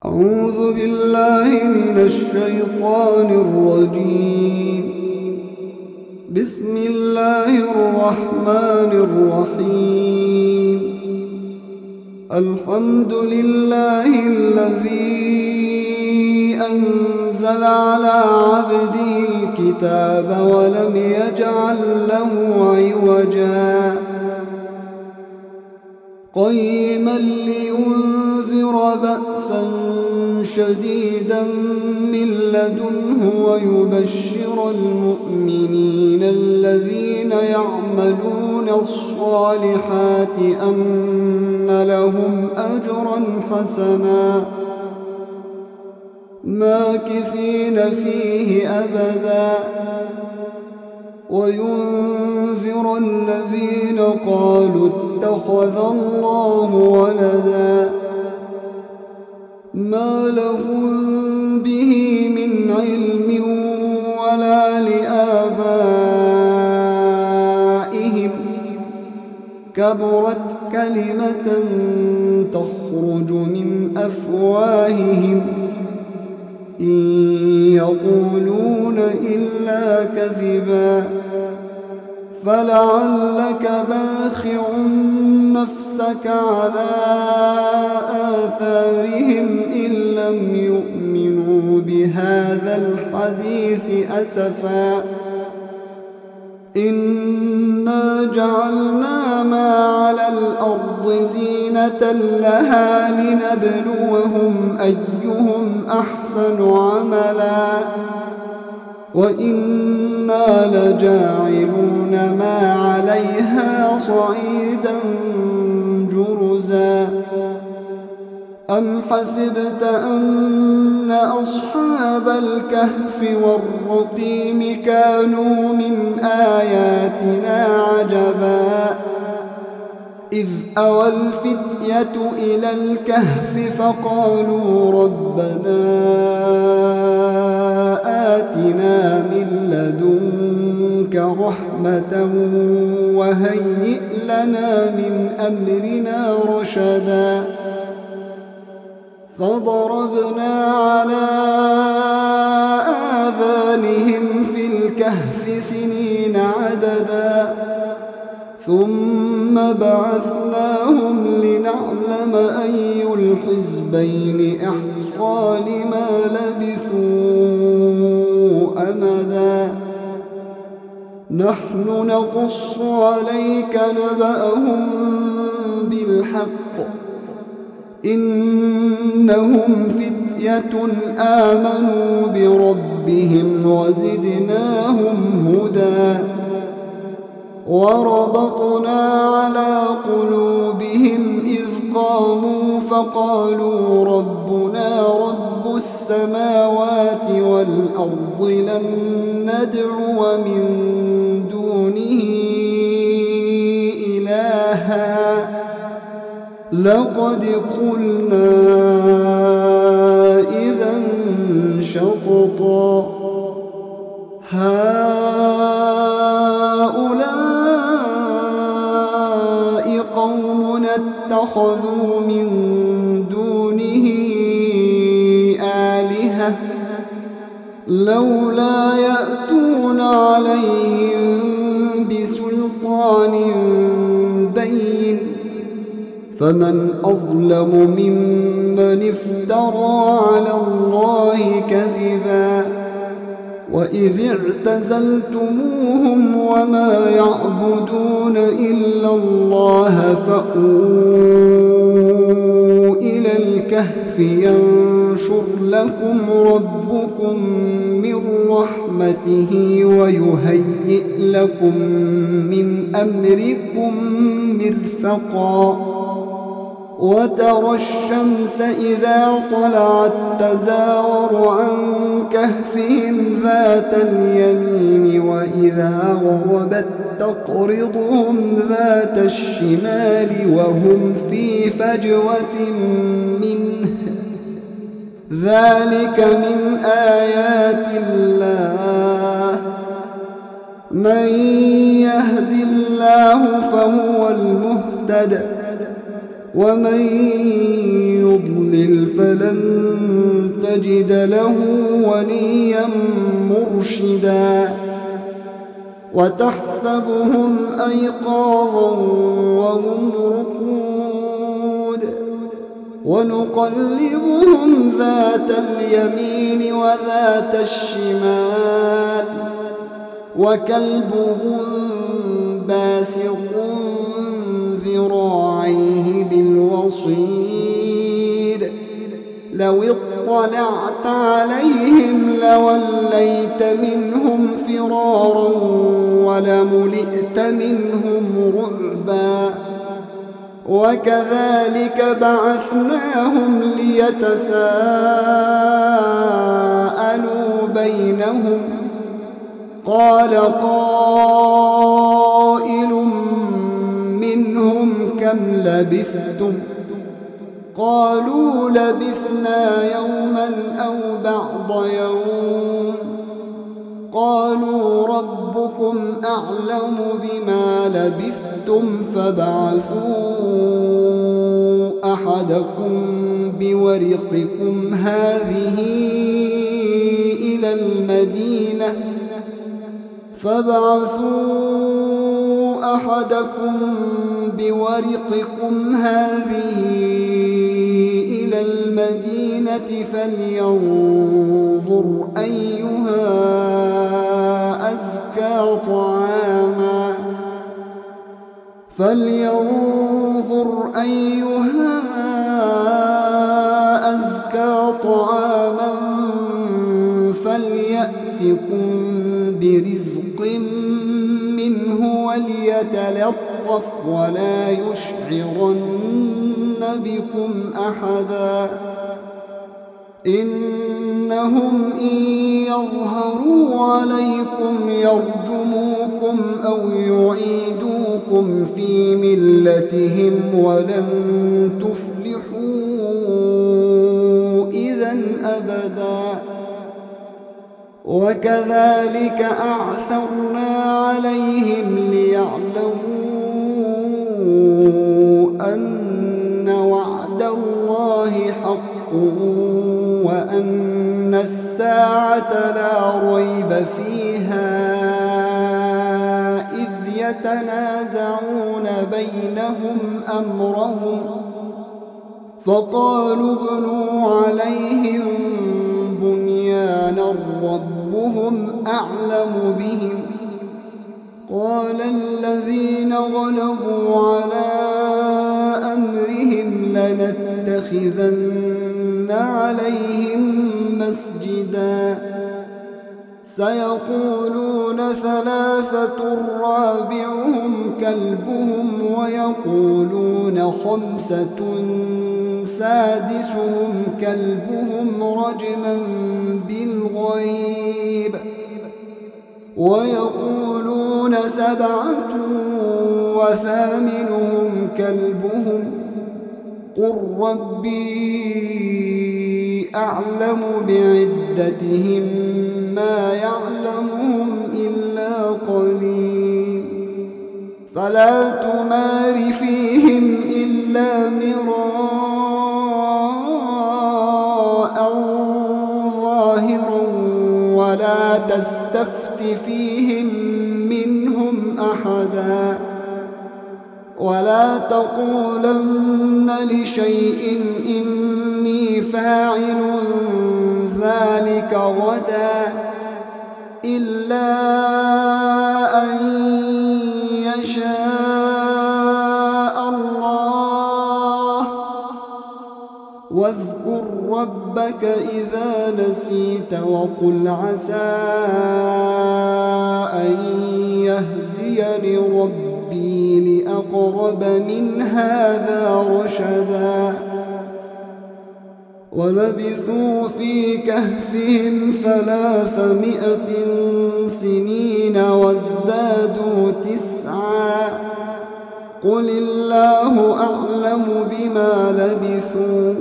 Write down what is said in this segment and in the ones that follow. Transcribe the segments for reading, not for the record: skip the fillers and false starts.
أعوذ بالله من الشيطان الرجيم. بسم الله الرحمن الرحيم. الحمد لله الذي أنزل على عبده الكتاب ولم يجعل له عوجا قيما لينذر بأسا شديدا من لدنه ويبشر المؤمنين الذين يعملون الصالحات أن لهم أجرا حسنا ماكثين فيه أبدا وينذر الذين قالوا اتخذ الله ولدا ما لهم به من علم ولا لآبائهم كبرت كلمة تخرج من أفواههم إن يقولون إلا كذبا فلعلك باخع نفسك على آثارهم إن لم يؤمنوا بهذا الحديث أسفا إنا جعلنا ما على الأرض زينة لها لنبلوهم أيهم أحسن عملا وإنا لجاعلون ما عليها صعيدا جرزا أم حسبت أن أصحاب الكهف والرقيم كانوا من آياتنا عجبا إذ أوى الفتية إلى الكهف فقالوا ربنا آتنا من لدنك رحمة وهيئ لنا من أمرنا رشدا فضربنا على آذانهم في الكهف سنين عددا ثم بعثناهم لنعلم أي الحزبين أحصى لما لبثوا أمدا نحن نقص عليك نبأهم بالحق إنهم فتية آمنوا بربهم وزدناهم هدى وربطنا على قلوبهم إذ قاموا فقالوا ربنا رب السماوات والأرض لن ندعو من دونه إلها لقد قلنا إذا شططا هؤلاء قوم اتخذوا من دونه آلهة لولا يأتون عليهم بسلطان بين فمن أظلم ممن افترى على الله كذبا وإذ اعتزلتموهم وما يعبدون إلا الله فأووا إلى الكهف ينشر لكم ربكم من رحمته ويهيئ لكم من أمركم مرفقا وترى الشمس إذا طلعت تزاور عن كهفهم ذات اليمين وإذا غربت تقرضهم ذات الشمال وهم في فجوة منه ذلك من آيات الله من يهد الله فهو المهتد ومن يضلل فلن تجد له وليا مرشدا وتحسبهم أيقاظا وهم رقود ونقلبهم ذات اليمين وذات الشمال وكلبهم باسط ذراعيه بالوصيد لو اطلعت عليهم لوليت منهم فرارا ولملئت منهم رعبا وكذلك بعثناهم ليتساءلوا بينهم قال قائل منهم كم لبثتم قالوا لبثنا يوما أو بعض يوم قالوا ربكم أعلم بما لبثتم فابعثوا أحدكم بورقكم هذه إلى المدينة فلينظر أيها أزكى طعاما فليأتكم برزق منه وليتلطف ولا يشعرن بكم أحدا إنهم إن يظهروا عليكم يرجموكم أو يعيدوكم في ملتهم ولن تفلحوا إذا أبدا وكذلك أعثرنا عليهم ليعلموا أن وعد الله حق وأن الساعة لا ريب فيها إذ يتنازعون بينهم أمرهم فقالوا ابنوا عليهم بنيانا ربهم أعلم بهم قال الذين غلبوا على أمرهم لنتخذن عليهم مسجدا سيقولون ثلاثة رابعهم كلبهم ويقولون خمسة سادسهم كلبهم رجما بالغيب ويقولون سبعة وثامنهم كلبهم قل ربي أعلم بعدتهم ما يعلمهم إلا قليل فلا تمار فيهم إلا مراء ظاهرا ولا تستفت فيهم منهم أحدا ولا تقولن لشيء إني فاعل ذلك غدا إلا أن يشاء الله واذكر ربك إذا نسيت وقل عسى أن يهديني ربي لأقرب من هذا رشدا ولبثوا في كهفهم 300 سنين وازدادوا 9 قل الله أعلم بما لبثوا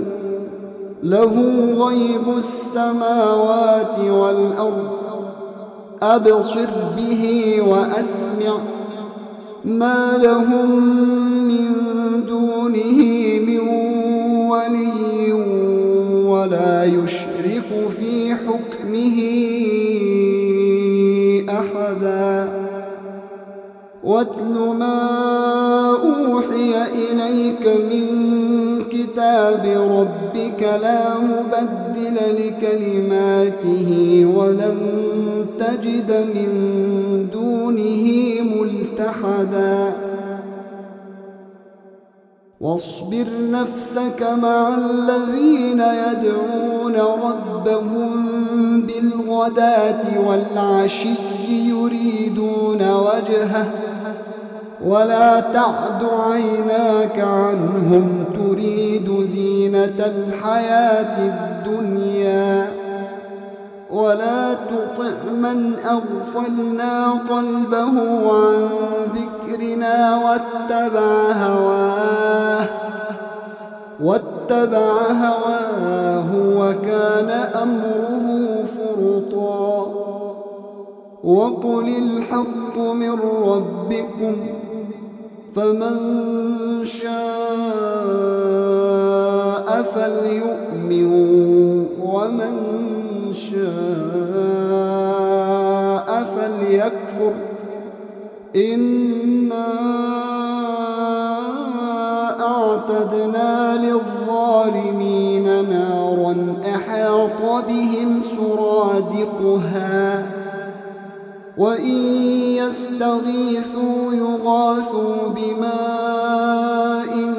له غيب السماوات والأرض أبصر به وأسمع ما لهم من دونه من ولي ولا يشرك في حكمه أحدا واتل ما أوحي إليك من كتاب ربك لا مبدل لكلماته ولن تجد من دونه ملتحدا واصبر نفسك مع الذين يدعون ربهم بالغداة والعشي يريدون وجهه ولا تعد عيناك عنهم تريد زينة الحياة الدنيا ولا تطع من أغفلنا قلبه عن ذكرنا واتبع هواه وكان أمره فرطا وقل الحق من ربكم فمن شاء فليؤمن ومن شاء فليكفر إنا أعتدنا للظالمين نارا أحاط بهم سرادقها وإن يستغيثوا يغاثوا بماء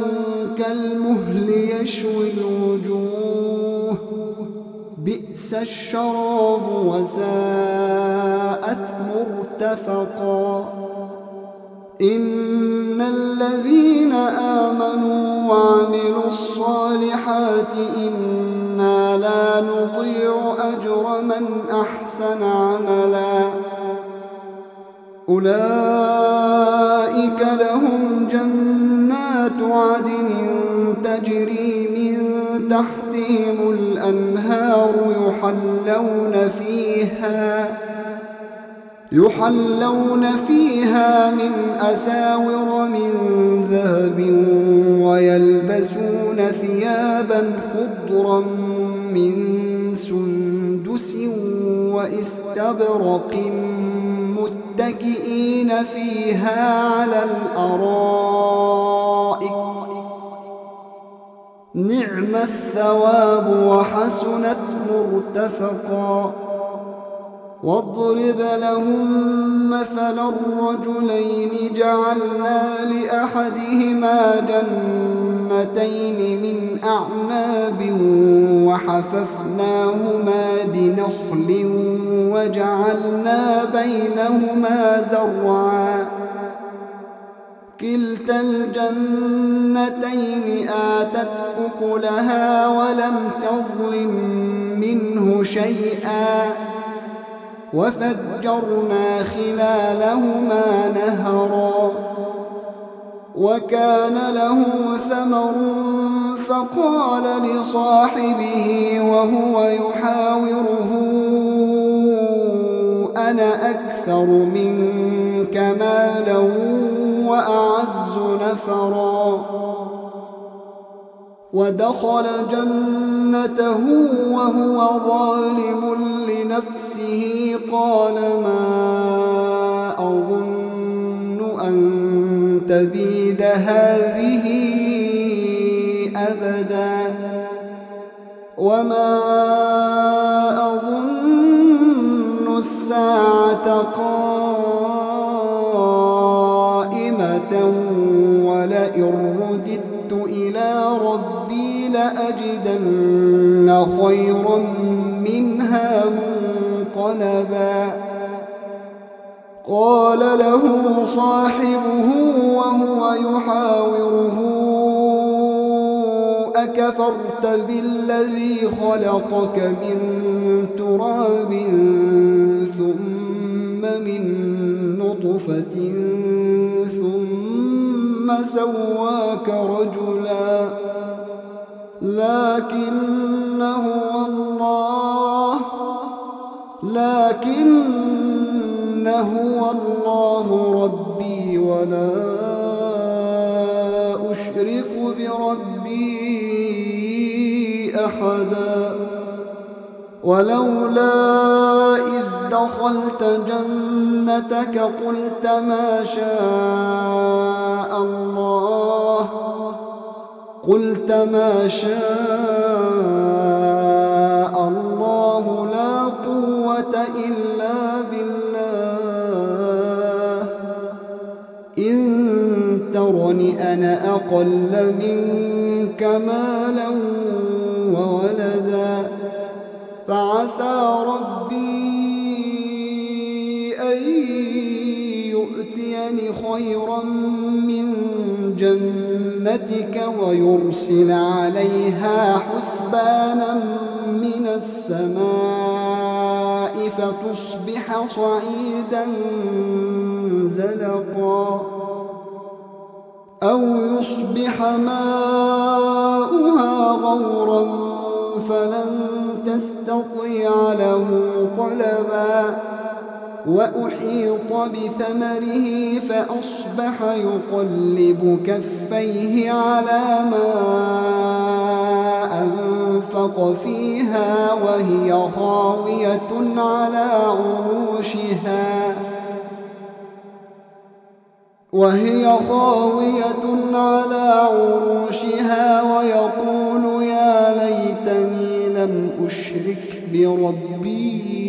كالمهل يشوي الوجوه بئس الشراب وساءت مرتفقا إن الذين آمنوا وعملوا الصالحات إنا لا نضيع أجر من أحسن عملا أولئك لهم جنات عدن تجري من تحتهم الأنهار يحلون فيها من أساور من ذهب ويلبسون ثيابا خضرا من سندس واستبرق متكئين فيها على الأرائك نعم الثواب وحسنت مرتفقا واضرب لهم مثلا الرجلين جعلنا لأحدهما جنتين من أعناب وحففناهما بنخل وجعلنا بينهما زرعا كلتا الجنتين آتت أكلها ولم تظلم منه شيئا وفجرنا خلالهما نهرا وكان له ثمر فقال لصاحبه وهو يحاوره أنا أكثر منك مالا وأعز نفرا ودخل جنته وهو ظالم لنفسه قال ما أظن أن تبيد هذه أبدا وما أظن الساعة قائمة ولئن رددت إلى ربي لأجدن خيرا منها منقلبا قال له صاحبه وهو يحاوره أكفرت بالذي خلقك من تراب ثم من نطفة ثم سواك رجلا لكن هو الله ربي ولا أشرك بربي أحدا ولولا إذ دخلت جنتك قلت ما شاء الله لا قوة إلا بالله إن ترني أنا أقل منك مالا وولدا فعسى ربي أن يؤتيني خيرا من جنتك ويرسل عليها حسبانا من السماء فتصبح صعيدا زلقا أو يصبح ماؤها غورا فلن تستطيع له طلبا وأحيط بثمره فأصبح يقلب كفيه على ما أنفق فيها وهي خاوية على عروشها ويقول يا ليتني لم أشرك بربي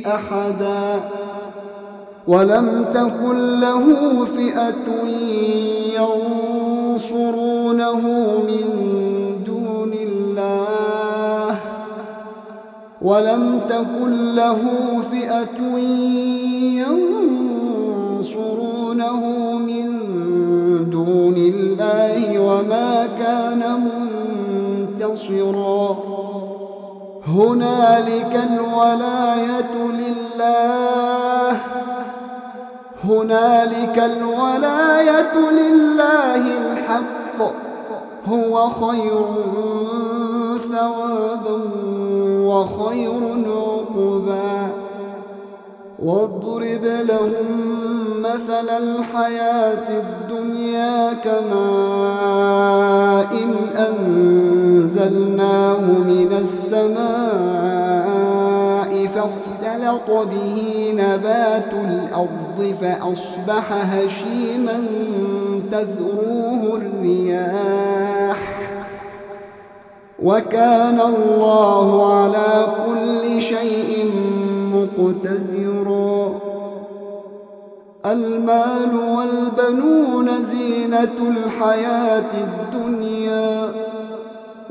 أحدا ولم تكن له فئة ينصرونه من دون الله وما كان منتصرا هنالك الولاية لله الحق هو خير ثوابا وخير عقبا واضرب لهم مثل الحياة الدنيا كماء إن أنزلناه من السماء فاختلط به نبات الأرض فأصبح هشيما تذروه الرياح وكان الله على كل شيء مقتدرا المال والبنون زينة الحياة الدنيا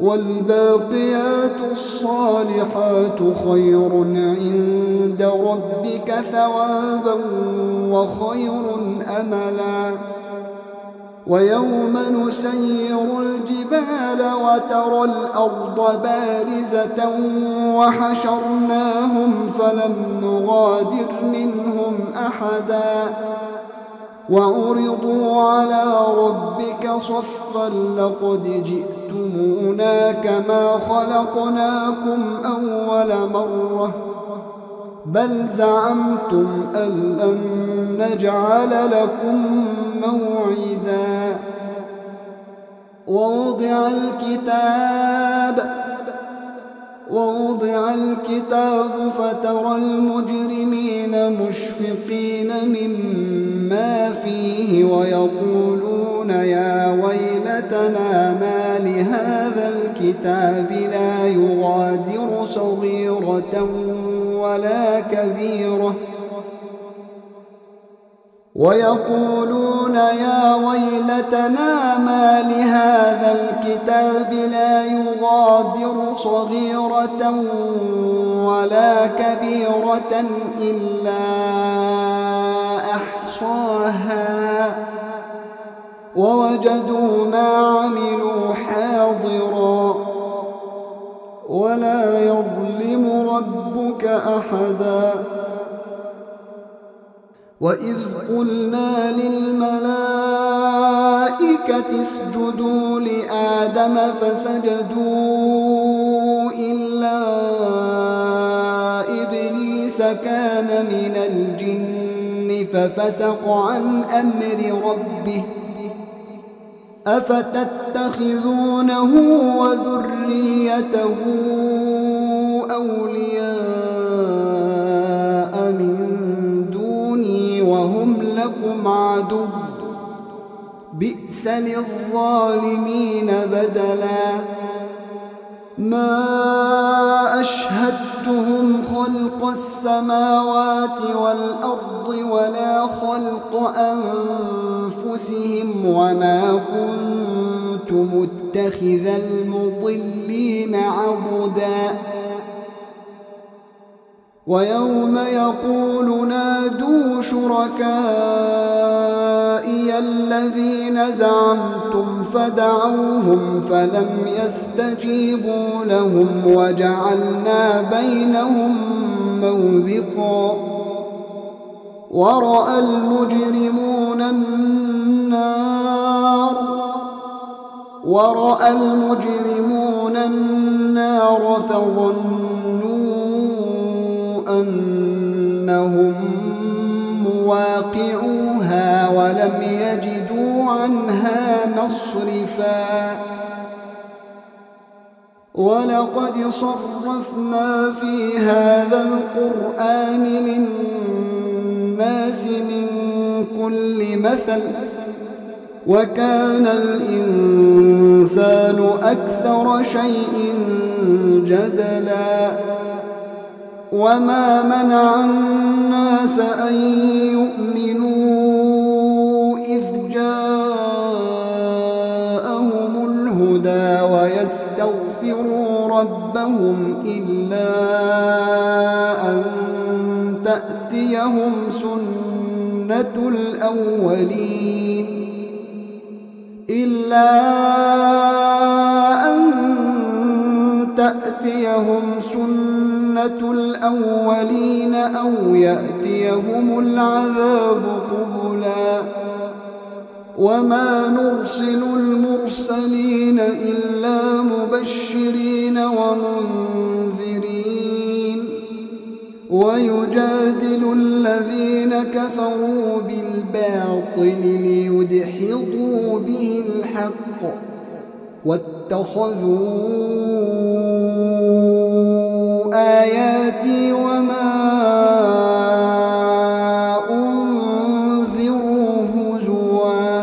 والباقيات الصالحات خير عند ربك ثوابا وخير أملا ويوم نسير الجبال وترى الأرض بارزة وحشرناهم فلم نغادر منهم أحدا وعرضوا على ربك صفا لقد جئتمونا كما خلقناكم أول مرة بل زعمتم أن لن نجعل لكم موعدا ووضع الكتاب فترى المجرمين مشفقين مما فيه ويقولون يا ويلتنا ما لهذا الكتاب لا يغادر صغيرة ولا كبيرة ويقولون يا ويلتنا ما لهذا الكتاب لا يغادر صغيرة ولا كبيرة إلا أحصاها ووجدوا ما عملوا حاضرا ولا يظلم ربك أحدا وإذ قلنا للملائكة اسجدوا لآدم فسجدوا إلا إبليس كان من الجن ففسق عن أمر ربه أفتتخذونه وذريته أولياء من دوني وهم لكم عدو بئس للظالمين بدلا ما أشهدتهم خلق السماوات والأرض ولا خلق أنفسهم وما كنت متخذ المضلين عضدا ويوم يقول نادوا شركائي الذين زعمتم فدعوهم فلم يستجيبوا لهم وجعلنا بينهم موبقا ورأى المجرمون النار فظنوا أنهم مواقعوها ولم يجدوا عنها مصرفا ولقد صرفنا في هذا القرآن للناس من كل مثل وكان الإنسان أكثر شيء جدلا وما منع الناس أن يؤمنوا إذ جاءهم الهدى ويستغفروا ربهم إلا أن تأتيهم سنة الأولين أو يأتيهم العذاب قبلا وما نرسل المرسلين إلا مبشرين ومنذرين ويجادل الذين كفروا بالباطل ليدحضوا به الحق واتخذوا آياتي وما أنذروا هزوا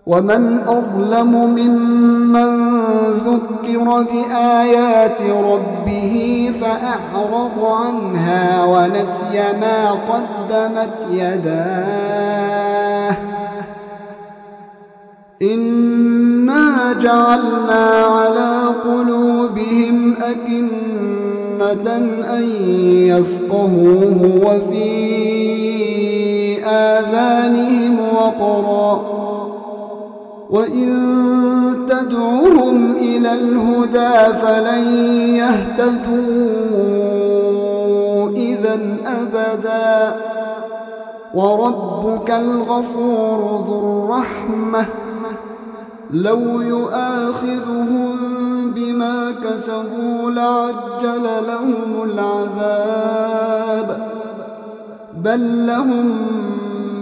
ومن أظلم ممن ذكر بآيات ربه فأعرض عنها ونسي ما قدمت يداه إنا جعلنا على قلوبهم أكنة أن يفقهوه وفي آذانهم وقرا وإن تدعوهم إلى الهدى فلن يهتدوا إذن أبدا وربك الغفور ذو الرحمة لو يؤاخذهم بما كسبوا لعجل لهم العذاب بل لهم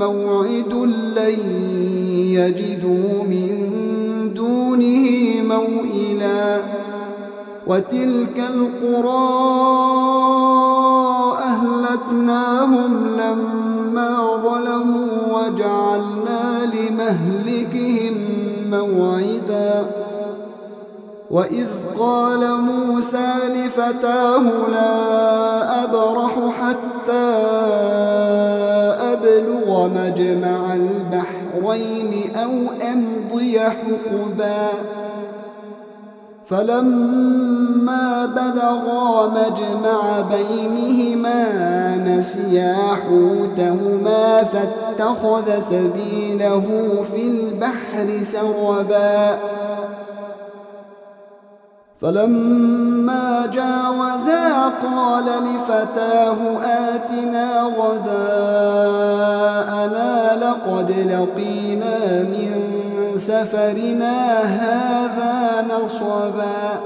موعد لن يجدوا من دونه موئلا وتلك القرى أهلكناهم لما ظلموا وجعلنا لمهلكهم موعدا وإذ قال موسى لفتاه لا أبرح حتى أبلغ مجمع البحرين أو أمضي حقبا فلما بلغا مجمع بينهما نسيا حوتهما فاتخذ سبيله في البحر سربا فلما جاوزا قال لفتاه آتنا غداءنا لقد لقينا من سفرنا هذا نصبا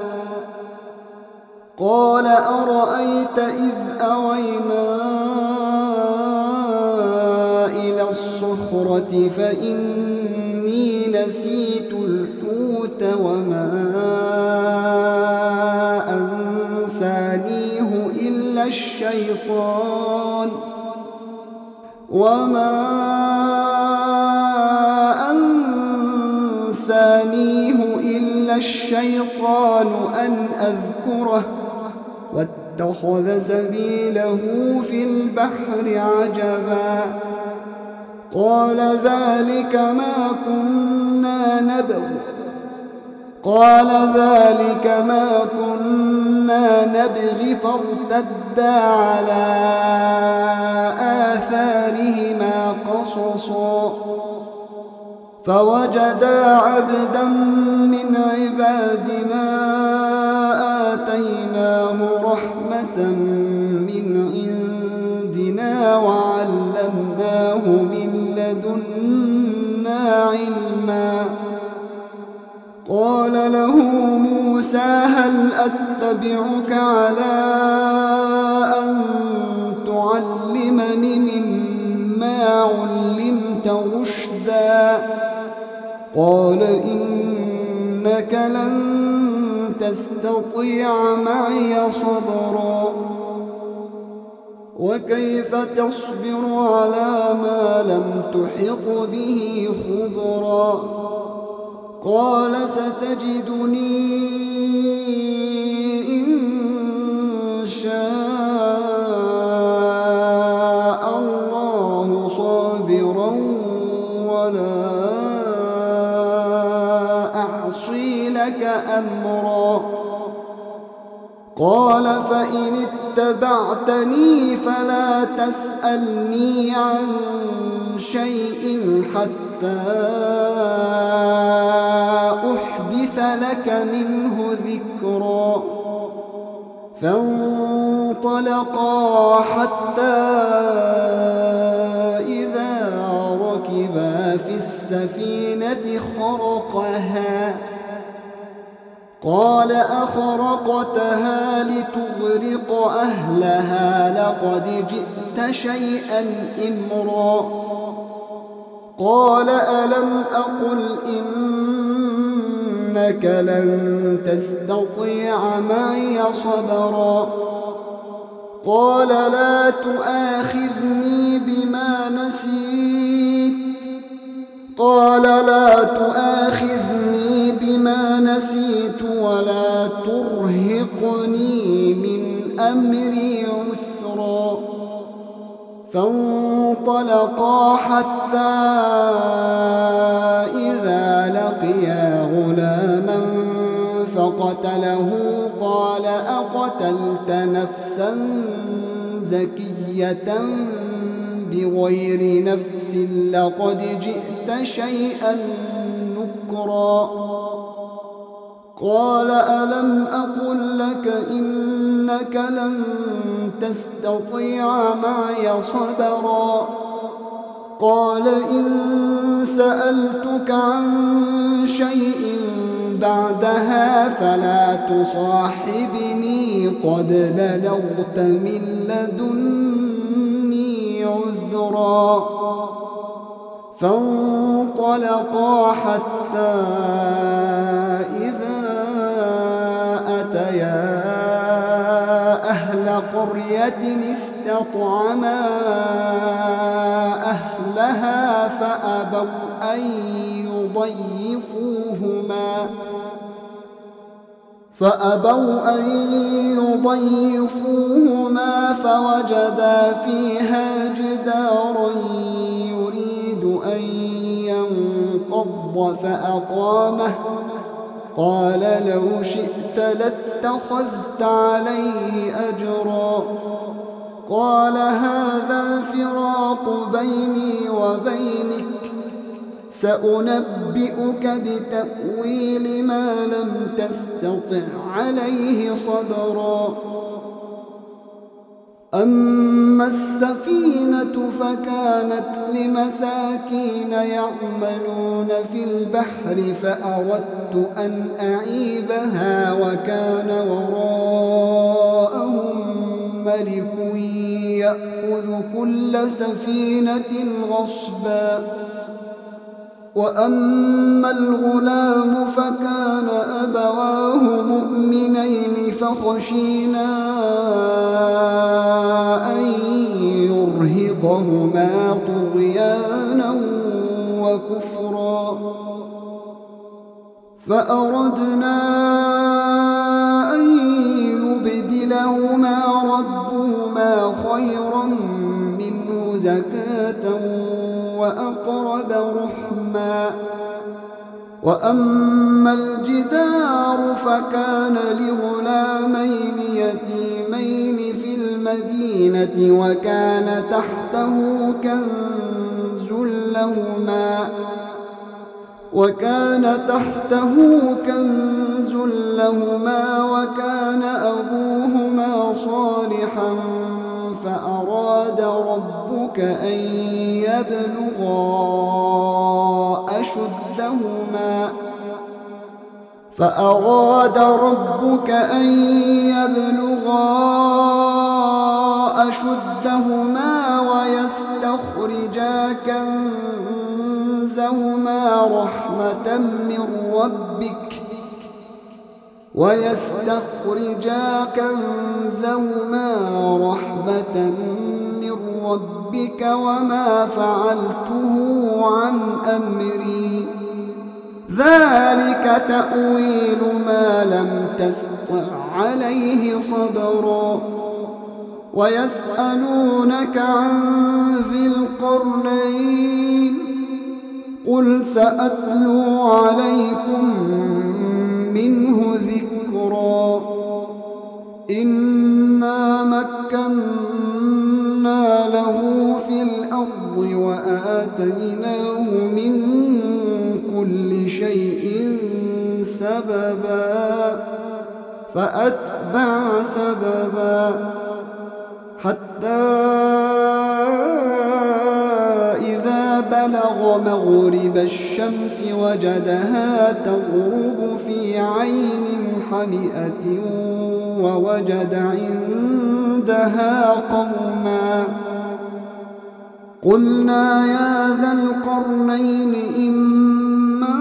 قال أرأيت إذ أوينا إلى الصخرة فإني نسيت الحوت وما أنسانيه إلا الشيطان أن أذكره واتخذ سبيله في البحر عجبا قال ذلك ما كنا نبغي فارتدا على آثارهما قصصا فوجدا عبدا من عبادنا آتيناه رحمة من عندنا وعلمناه من لدنا علما قال له موسى هل أتبعك على أن تعلمني مما علمت رشدا قال إنك لن تستطيع معي صبرا وكيف تصبر على ما لم تحط به خبرا قال ستجدني إن شاء الله صابرا ولا أعصي لك أمرا قال فإن اتبعتني فلا تسألني عن شيء حتى أحدث لك منه ذكرا فانطلقا حتى إذا ركبا في السفينة خرقها قال أخرقتها لتغرق أهلها لقد جئت شيئا إمرا قال ألم أقل إنك لن تستطيع معي صبرا قال لا تؤاخذني بما نسيت ولا ترهقني من أمري عسرا فانطلقا حتى إذا لقيا غلاما فقتله قال أقتلت نفسا زكية بغير نفس لقد جئت شيئا نكرا قال ألم أقل لك إنك لن تستطيع معي صبرا قال إن سألتك عن شيء بعدها فلا تصاحبني قد بلغت من لدني عذرا فانطلقا حتى إذا أتيا أهل قرية استطعما أهلها فأبوا أن يضيفوهما فوجدا فيها جدارا يريد أن ينقض فأقامه قال لو شئت لاتخذت عليه أجرا قال هذا فراق بيني وبينك سأنبئك بتأويل ما لم تستطع عليه صبرا أما السفينة فكانت لمساكين يعملون في البحر فأردت أن أعيبها وكان وراءهم ملك يأخذ كل سفينة غصبا وأما الغلام فكان أبواه مؤمنين فخشينا أن يرهقهما طغيانا وكفرا فأردنا أن يبدلهما ربهما خيرا منه زكاة وأقرب رحما وأما الجدار فكان لغلامين يتيمين في المدينة وكان تحته كنز لهما وكان أبوهما صالحا فأراد ربك أن يبلغا أشدهما ويستخرجا كنزهما رحمة من ربك وما فعلته عن أمري ذلك تأويل ما لم تستطع عليه صبرا ويسألونك عن ذي القرنين قل سأتلو عليكم منه ذكرا إنا مكنا له في الأرض وآتيناه من كل شيء سببا فأتبع سببا حتى إذا بلغ مغرب الشمس وجدها تغرب في عين حمئة ووجد عندها قوما قلنا يا ذا القرنين إما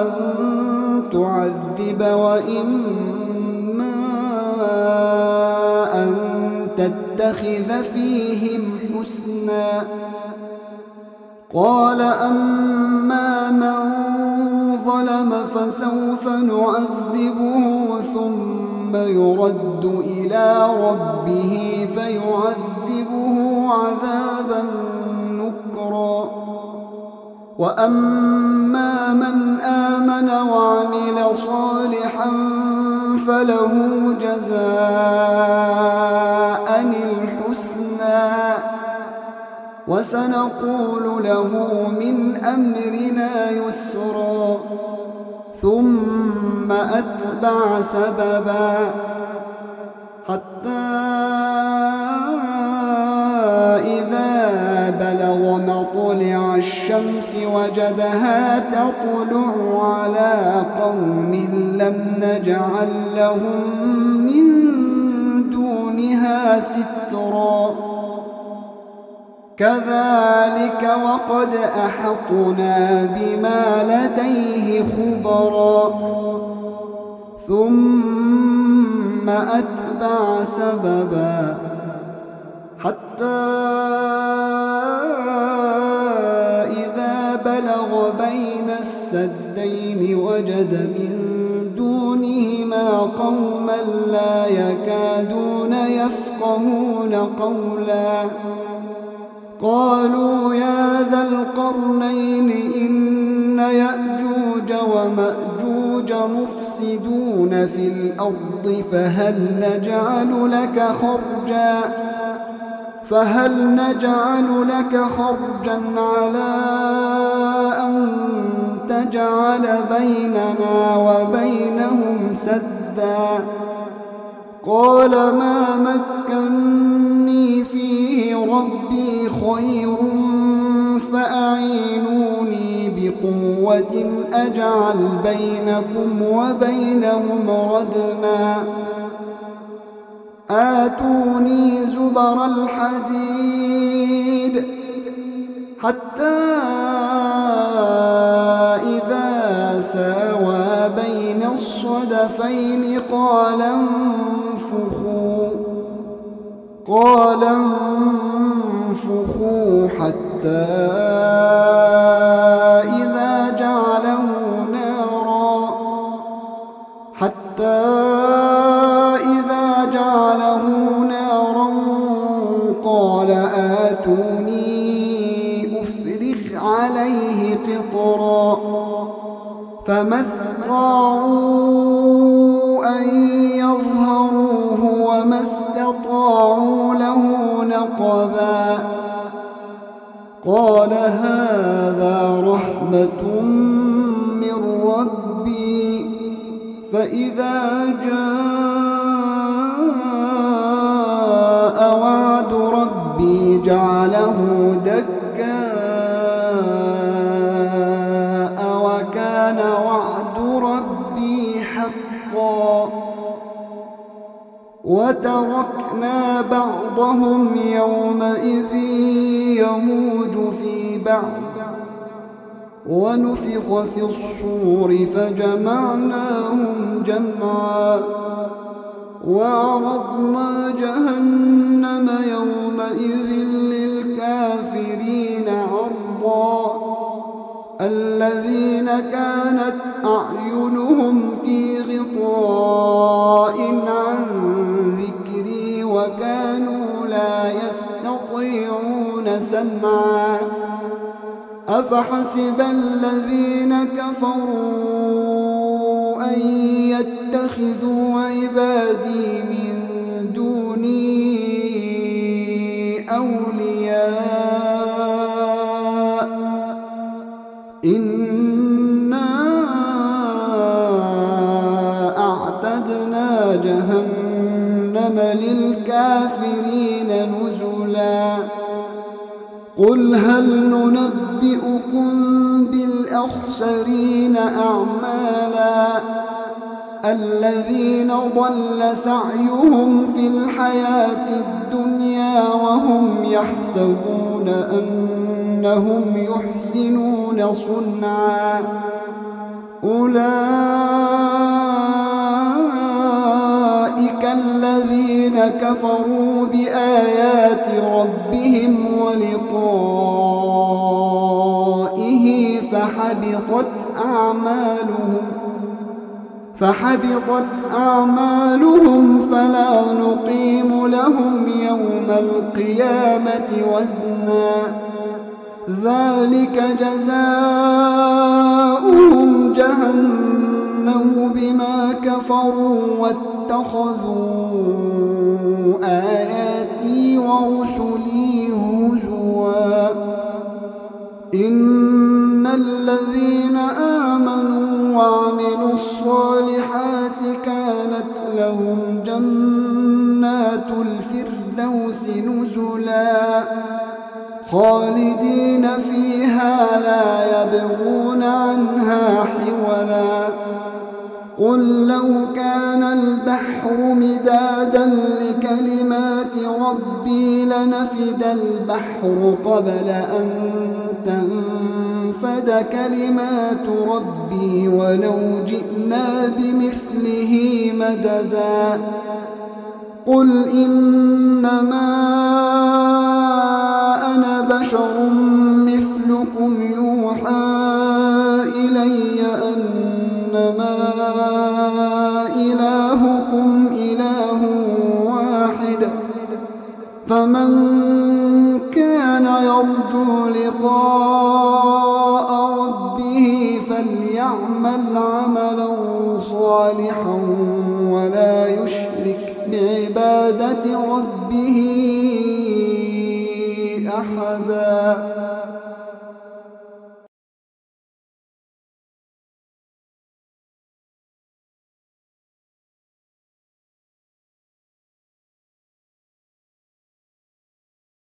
أن تعذب وإما أن تتخذ فيهم حسنا قال أما من ظلم فسوف نعذبه ثم يرد إلى ربه فيعذبه عذابا نكرا وأما من آمن وعمل صالحا فله جزاء الحسنى وسنقول له من أمرنا يسرا ثم أتبع سببا حتى إذا بلغ مطلع الشمس وجدها تطلع على قوم لم نجعل لهم من دونها سترا كذلك وقد أحطنا بما لديه خبرا ثم أتبع سببا حتى إذا بلغ بين السدين وجد من دونهما قوما لا يكادون يفقهون قولا قالوا يا ذا القرنين إن يأجوج ومأجوج مفسدون في الأرض فهل نجعل لك خرجا على أن تجعل بيننا وبينهم سدا قال ما مكني فيه ربي خير فأعينوني بقوة أجعل بينكم وبينهم ردما آتوني زبر الحديد حتى إذا ساوى بين الصدفين قال انفخوا حتى إذا جعله نارا قال آتوني أفرغ عليه قطرا فما استطاعوا أن يظهروه وما استطاعوا له نقبا قال هذا رحمة من ربي فإذا جاء وعد ربي جعله دكاء وكان وعد ربي حقا وتركنا بعضهم يومئذ يموج في بعض ونفخ في الصور فجمعناهم جمعا وعرضنا جهنم يومئذ للكافرين عرضا الذين كانت أعينهم في غطاء عن ذكري وكانوا لا يستطيعون سمعا أفحسب الذين كفروا أن يتخذوا عبادي من دوني أولياء إنا أعتدنا جهنم للكافرين نزلا قل هل ننبئكم بالأخسرين أعمالا الذين ضل سعيهم في الحياة الدنيا وهم يحسبون أنهم يحسنون صنعا أولئك الذين كفروا بآيات ربهم ولقائه فحبطت أعمالهم فلا نقيم لهم يوم القيامة وزنا ذلك جزاؤهم جهنم بما كفروا واتخذوا آياتي ورسلي هزوا إن الذين آمنوا وعملوا الصالحات كانت لهم جنات الفردوس نزلا خالدين فيها لا يبغون عنها حولا قل لو كان البحر مدادا لكلمات ربي لنفد البحر قبل أن تنفد كلمات ربي ولو جئنا بمثله مددا قل إنما أنا بشر مثلكم يوحى إلي أنما إلهكم إله واحد فمن كان يرجو لقاء ربه فليعمل عملا صالحا ولا يشرك بعبادة ربه أحدا.